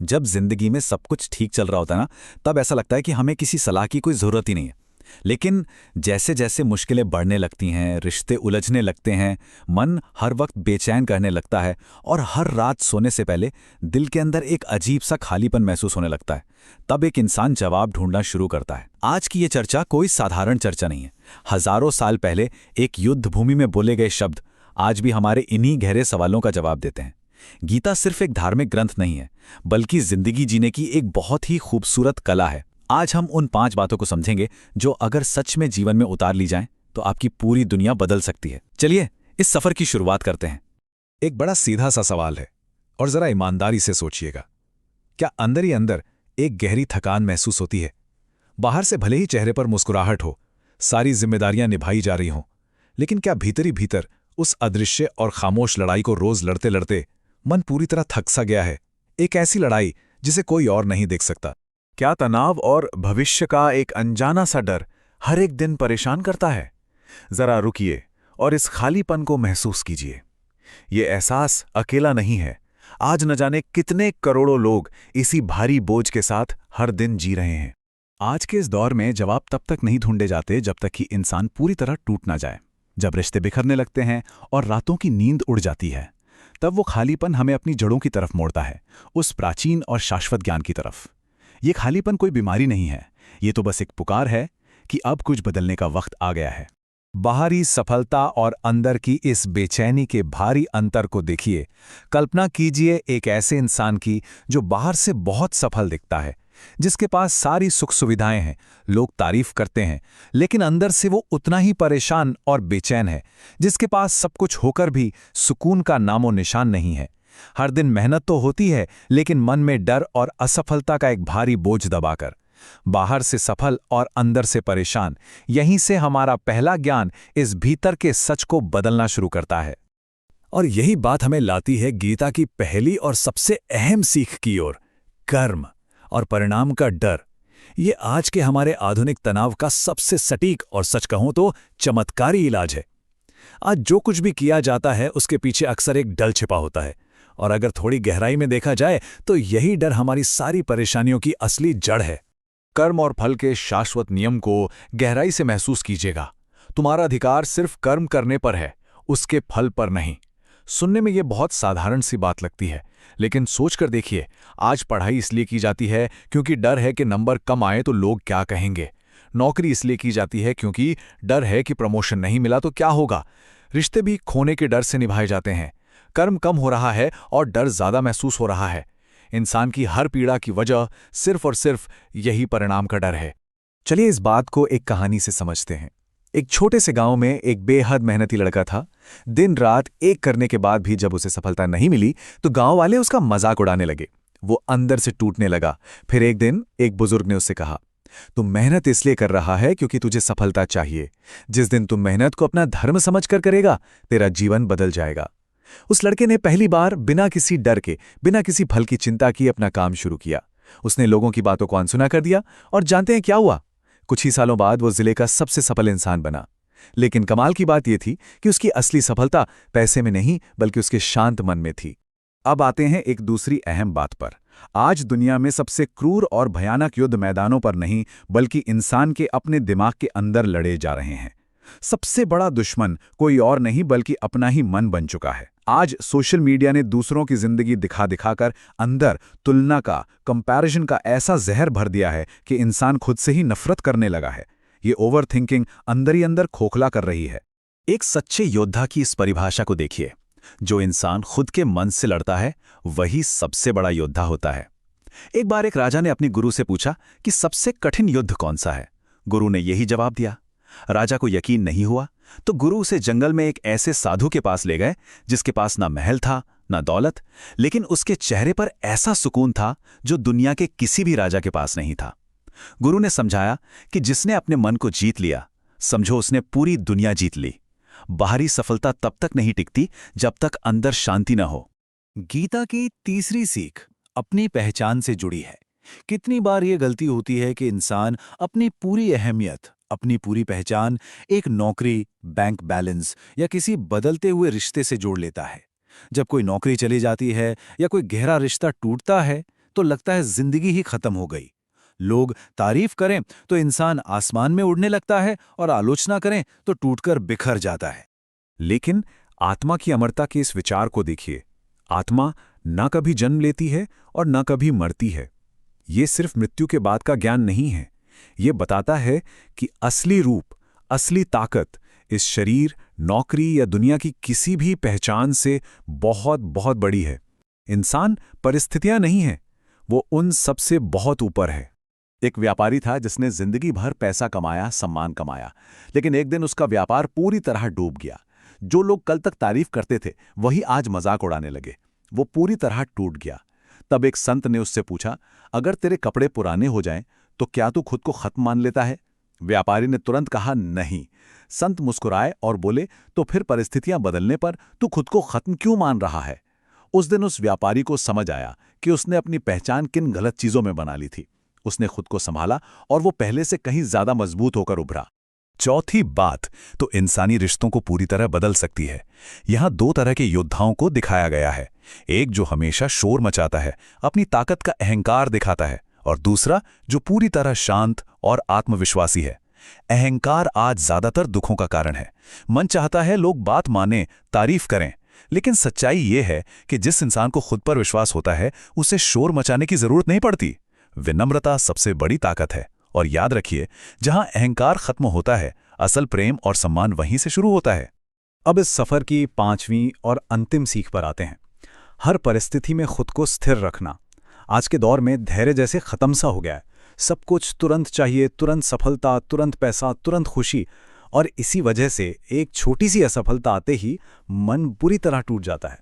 जब जिंदगी में सब कुछ ठीक चल रहा होता है ना, तब ऐसा लगता है कि हमें किसी सलाह की कोई ज़रूरत ही नहीं है। लेकिन जैसे जैसे मुश्किलें बढ़ने लगती हैं, रिश्ते उलझने लगते हैं, मन हर वक्त बेचैन करने लगता है और हर रात सोने से पहले दिल के अंदर एक अजीब सा खालीपन महसूस होने लगता है, तब एक इंसान जवाब ढूंढना शुरू करता है। आज की ये चर्चा कोई साधारण चर्चा नहीं है। हजारों साल पहले एक युद्ध भूमि में बोले गए शब्द आज भी हमारे इन्हीं गहरे सवालों का जवाब देते हैं। गीता सिर्फ एक धार्मिक ग्रंथ नहीं है, बल्कि जिंदगी जीने की एक बहुत ही खूबसूरत कला है। आज हम उन 5 बातों को समझेंगे जो अगर सच में जीवन में उतार ली जाएं, तो आपकी पूरी दुनिया बदल सकती है। चलिए इस सफर की शुरुआत करते हैं। एक बड़ा सीधा सा सवाल है, और जरा ईमानदारी से सोचिएगा। क्या अंदर ही अंदर एक गहरी थकान महसूस होती है? बाहर से भले ही चेहरे पर मुस्कुराहट हो, सारी जिम्मेदारियां निभाई जा रही हों, लेकिन क्या भीतर ही भीतर उस अदृश्य और खामोश लड़ाई को रोज लड़ते लड़ते मन पूरी तरह थक सा गया है? एक ऐसी लड़ाई जिसे कोई और नहीं देख सकता। क्या तनाव और भविष्य का एक अनजाना सा डर हर एक दिन परेशान करता है? जरा रुकिए और इस खालीपन को महसूस कीजिए। ये एहसास अकेला नहीं है। आज न जाने कितने करोड़ों लोग इसी भारी बोझ के साथ हर दिन जी रहे हैं। आज के इस दौर में जवाब तब तक नहीं ढूंढे जाते जब तक कि इंसान पूरी तरह टूट ना जाए। जब रिश्ते बिखरने लगते हैं और रातों की नींद उड़ जाती है, तब वो खालीपन हमें अपनी जड़ों की तरफ मोड़ता है, उस प्राचीन और शाश्वत ज्ञान की तरफ। ये खालीपन कोई बीमारी नहीं है, ये तो बस एक पुकार है कि अब कुछ बदलने का वक्त आ गया है। बाहरी सफलता और अंदर की इस बेचैनी के भारी अंतर को देखिए। कल्पना कीजिए एक ऐसे इंसान की जो बाहर से बहुत सफल दिखता है, जिसके पास सारी सुख सुविधाएं हैं, लोग तारीफ करते हैं, लेकिन अंदर से वो उतना ही परेशान और बेचैन है, जिसके पास सब कुछ होकर भी सुकून का नामो निशान नहीं है। हर दिन मेहनत तो होती है, लेकिन मन में डर और असफलता का एक भारी बोझ दबाकर। बाहर से सफल और अंदर से परेशान, यहीं से हमारा पहला ज्ञान इस भीतर के सच को बदलना शुरू करता है। और यही बात हमें लाती है गीता की पहली और सबसे अहम सीख की ओर, कर्म और परिणाम का डर। ये आज के हमारे आधुनिक तनाव का सबसे सटीक और सच कहूं तो चमत्कारी इलाज है। आज जो कुछ भी किया जाता है उसके पीछे अक्सर एक डर छिपा होता है, और अगर थोड़ी गहराई में देखा जाए तो यही डर हमारी सारी परेशानियों की असली जड़ है। कर्म और फल के शाश्वत नियम को गहराई से महसूस कीजिएगा। तुम्हारा अधिकार सिर्फ कर्म करने पर है, उसके फल पर नहीं। सुनने में यह बहुत साधारण सी बात लगती है, लेकिन सोचकर देखिए, आज पढ़ाई इसलिए की जाती है क्योंकि डर है कि नंबर कम आए तो लोग क्या कहेंगे। नौकरी इसलिए की जाती है क्योंकि डर है कि प्रमोशन नहीं मिला तो क्या होगा। रिश्ते भी खोने के डर से निभाए जाते हैं। कर्म कम हो रहा है और डर ज्यादा महसूस हो रहा है। इंसान की हर पीड़ा की वजह सिर्फ और सिर्फ यही परिणाम का डर है। चलिए इस बात को एक कहानी से समझते हैं। एक छोटे से गांव में एक बेहद मेहनती लड़का था। दिन रात एक करने के बाद भी जब उसे सफलता नहीं मिली तो गांव वाले उसका मजाक उड़ाने लगे। वो अंदर से टूटने लगा। फिर एक दिन एक बुजुर्ग ने उससे कहा, तुम मेहनत इसलिए कर रहा है क्योंकि तुझे सफलता चाहिए। जिस दिन तुम मेहनत को अपना धर्म समझकर करेगा, तेरा जीवन बदल जाएगा। उस लड़के ने पहली बार बिना किसी डर के, बिना किसी फल की चिंता की अपना काम शुरू किया। उसने लोगों की बातों को अनसुना कर दिया, और जानते हैं क्या हुआ? कुछ ही सालों बाद वो जिले का सबसे सफल इंसान बना। लेकिन कमाल की बात यह थी कि उसकी असली सफलता पैसे में नहीं, बल्कि उसके शांत मन में थी। अब आते हैं एक दूसरी अहम बात पर। आज दुनिया में सबसे क्रूर और भयानक युद्ध मैदानों पर नहीं, बल्कि इंसान के अपने दिमाग के अंदर लड़े जा रहे हैं। सबसे बड़ा दुश्मन कोई और नहीं बल्कि अपना ही मन बन चुका है। आज सोशल मीडिया ने दूसरों की जिंदगी दिखा दिखाकर अंदर तुलना का, कंपैरिजन का ऐसा जहर भर दिया है कि इंसान खुद से ही नफरत करने लगा है। ये ओवर थिंकिंग अंदर ही अंदर खोखला कर रही है। एक सच्चे योद्धा की इस परिभाषा को देखिए। जो इंसान खुद के मन से लड़ता है वही सबसे बड़ा योद्धा होता है। एक बार एक राजा ने अपनी गुरु से पूछा कि सबसे कठिन युद्ध कौन सा है। गुरु ने यही जवाब दिया। राजा को यकीन नहीं हुआ तो गुरु उसे जंगल में एक ऐसे साधु के पास ले गए जिसके पास ना महल था ना दौलत, लेकिन उसके चेहरे पर ऐसा सुकून था जो दुनिया के किसी भी राजा के पास नहीं था। गुरु ने समझाया कि जिसने अपने मन को जीत लिया, समझो उसने पूरी दुनिया जीत ली। बाहरी सफलता तब तक नहीं टिकती जब तक अंदर शांति न हो। गीता की तीसरी सीख अपनी पहचान से जुड़ी है। कितनी बार यह गलती होती है कि इंसान अपनी पूरी अहमियत, अपनी पूरी पहचान एक नौकरी, बैंक बैलेंस या किसी बदलते हुए रिश्ते से जोड़ लेता है। जब कोई नौकरी चली जाती है या कोई गहरा रिश्ता टूटता है, तो लगता है जिंदगी ही खत्म हो गई। लोग तारीफ करें तो इंसान आसमान में उड़ने लगता है और आलोचना करें तो टूटकर बिखर जाता है। लेकिन आत्मा की अमरता के इस विचार को देखिए। आत्मा ना कभी जन्म लेती है और ना कभी मरती है। ये सिर्फ मृत्यु के बाद का ज्ञान नहीं है। ये बताता है कि असली रूप, असली ताकत इस शरीर, नौकरी या दुनिया की किसी भी पहचान से बहुत बहुत बड़ी है। इंसान परिस्थितियां नहीं है, वो उन सबसे बहुत ऊपर है। एक व्यापारी था जिसने जिंदगी भर पैसा कमाया, सम्मान कमाया, लेकिन एक दिन उसका व्यापार पूरी तरह डूब गया। जो लोग कल तक तारीफ करते थे वही आज मजाक उड़ाने लगे। वो पूरी तरह टूट गया। तब एक संत ने उससे पूछा, अगर तेरे कपड़े पुराने हो जाएं तो क्या तू खुद को खत्म मान लेता है? व्यापारी ने तुरंत कहा, नहीं। संत मुस्कुराए और बोले, तो फिर परिस्थितियां बदलने पर तू खुद को खत्म क्यों मान रहा है? उस दिन उस व्यापारी को समझ आया कि उसने अपनी पहचान किन गलत चीजों में बना ली थी। उसने खुद को संभाला और वो पहले से कहीं ज्यादा मजबूत होकर उभरा। चौथी बात तो इंसानी रिश्तों को पूरी तरह बदल सकती है। यहां दो तरह के योद्धाओं को दिखाया गया है। एक जो हमेशा शोर मचाता है, अपनी ताकत का अहंकार दिखाता है, और दूसरा जो पूरी तरह शांत और आत्मविश्वासी है। अहंकार आज ज्यादातर दुखों का कारण है। मन चाहता है लोग बात माने, तारीफ करें, लेकिन सच्चाई ये है कि जिस इंसान को खुद पर विश्वास होता है उसे शोर मचाने की जरूरत नहीं पड़ती। विनम्रता सबसे बड़ी ताकत है। और याद रखिए, जहां अहंकार खत्म होता है, असल प्रेम और सम्मान वहीं से शुरू होता है। अब इस सफर की 5वीं और अंतिम सीख पर आते हैं। हर परिस्थिति में खुद को स्थिर रखना। आज के दौर में धैर्य जैसे खत्म सा हो गया है। सब कुछ तुरंत चाहिए, तुरंत सफलता, तुरंत पैसा, तुरंत खुशी। और इसी वजह से एक छोटी सी असफलता आते ही मन बुरी तरह टूट जाता है।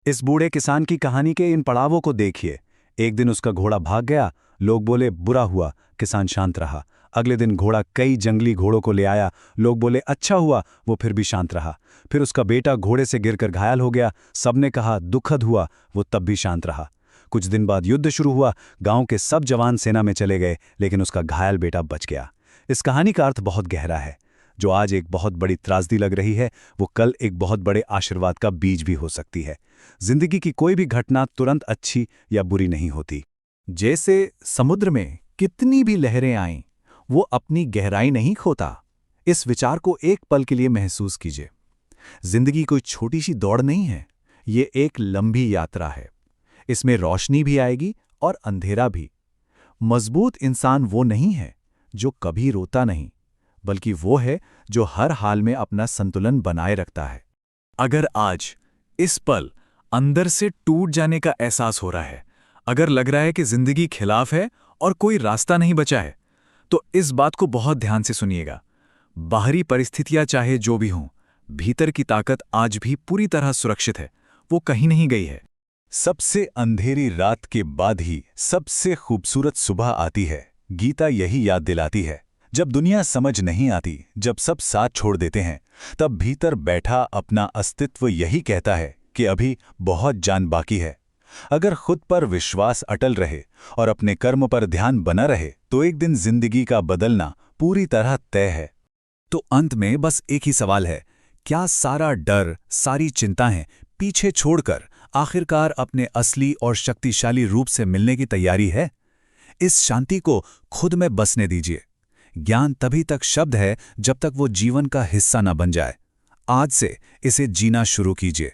इस बूढ़े किसान की कहानी के इन पड़ावों को देखिए। एक दिन उसका घोड़ा भाग गया, लोग बोले बुरा हुआ, किसान शांत रहा। अगले दिन घोड़ा कई जंगली घोड़ों को ले आया, लोग बोले अच्छा हुआ, वो फिर भी शांत रहा। फिर उसका बेटा घोड़े से गिरकर घायल हो गया, सबने कहा दुखद हुआ, वो तब भी शांत रहा। कुछ दिन बाद युद्ध शुरू हुआ, गांव के सब जवान सेना में चले गए, लेकिन उसका घायल बेटा बच गया। इस कहानी का अर्थ बहुत गहरा है। जो आज एक बहुत बड़ी त्रासदी लग रही है, वो कल एक बहुत बड़े आशीर्वाद का बीज भी हो सकती है। जिंदगी की कोई भी घटना तुरंत अच्छी या बुरी नहीं होती। जैसे समुद्र में कितनी भी लहरें आएं, वो अपनी गहराई नहीं खोता। इस विचार को एक पल के लिए महसूस कीजिए। जिंदगी कोई छोटी सी दौड़ नहीं है, ये एक लंबी यात्रा है। इसमें रोशनी भी आएगी और अंधेरा भी। मजबूत इंसान वो नहीं है जो कभी रोता नहीं, बल्कि वो है जो हर हाल में अपना संतुलन बनाए रखता है। अगर आज इस पल अंदर से टूट जाने का एहसास हो रहा है, अगर लग रहा है कि जिंदगी खिलाफ है और कोई रास्ता नहीं बचा है, तो इस बात को बहुत ध्यान से सुनिएगा। बाहरी परिस्थितियां चाहे जो भी हों, भीतर की ताकत आज भी पूरी तरह सुरक्षित है, वो कहीं नहीं गई है। सबसे अंधेरी रात के बाद ही सबसे खूबसूरत सुबह आती है। गीता यही याद दिलाती है। जब दुनिया समझ नहीं आती, जब सब साथ छोड़ देते हैं, तब भीतर बैठा अपना अस्तित्व यही कहता है कि अभी बहुत जान बाकी है। अगर खुद पर विश्वास अटल रहे और अपने कर्म पर ध्यान बना रहे, तो एक दिन जिंदगी का बदलना पूरी तरह तय है। तो अंत में बस एक ही सवाल है, क्या सारा डर, सारी चिंताएं पीछे छोड़कर आखिरकार अपने असली और शक्तिशाली रूप से मिलने की तैयारी है? इस शांति को खुद में बसने दीजिए। ज्ञान तभी तक शब्द है जब तक वो जीवन का हिस्सा न बन जाए। आज से इसे जीना शुरू कीजिए।